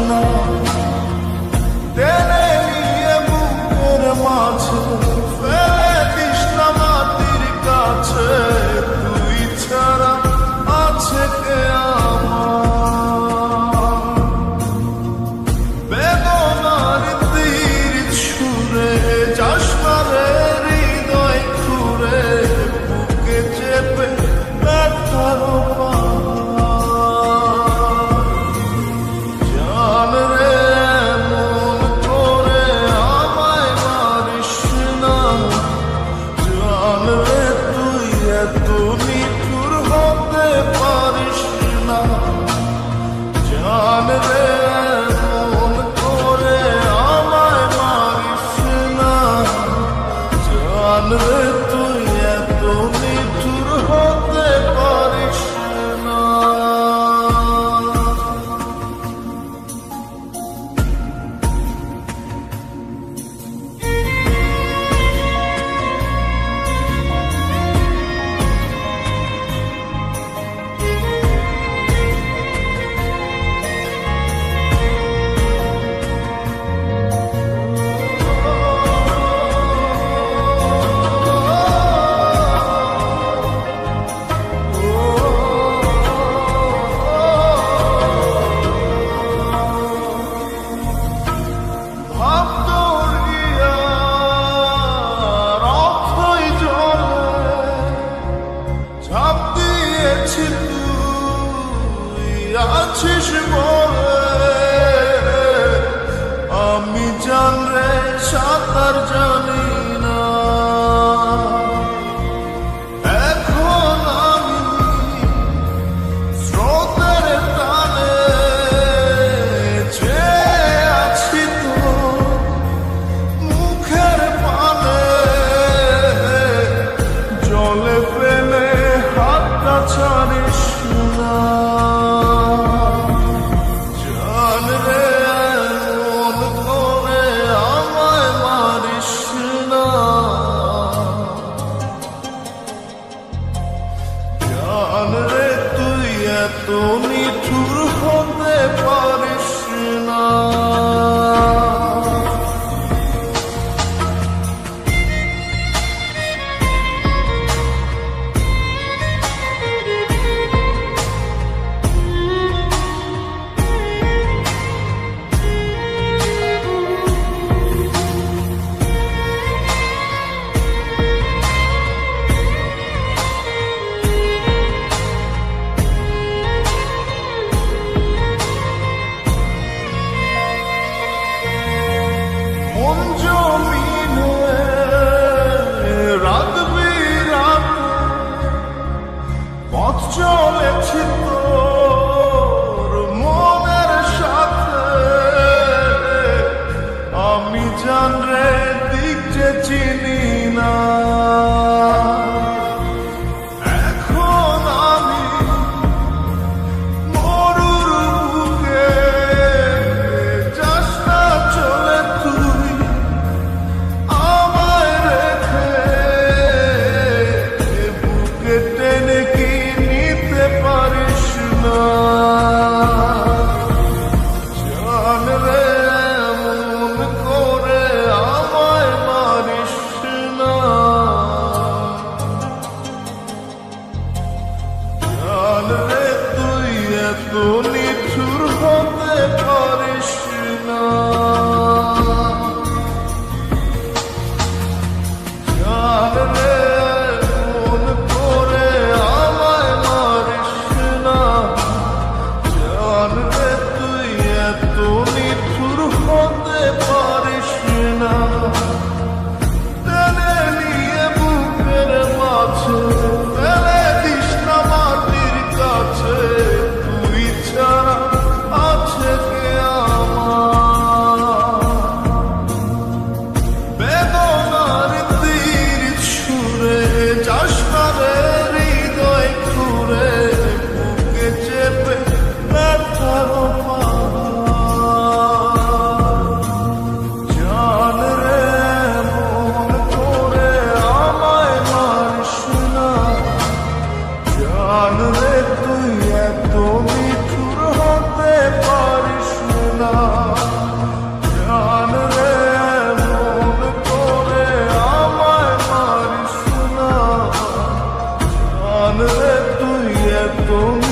না, টেনে নিয়ে বুকের মাঝে ফেলে দিস না মাটির কাছে। তুই ছাড়া আছে কে আমার? বেদনার তীর ছুঁড়ে যাস না রে হৃদয় খুঁড়ে, বুকে চেপে ব্যথার জান রে মন করে আমায় মারিস না। জান রে তুই এত নিঠুর হতে পারিস না। জান রে মন করে আমায় মারিস না। জান রে তুই এত নিঠুর হতে পারিস না। ঝাঁপ দিয়েছি তুই আছিস বলে, আমি জান রে সাঁতার জানি না। এখন আমি স্রোতের টানে চেয়ে আছি তোর মুখের পানে। জলে ফেলে হাতটা ছাড়িস না। এত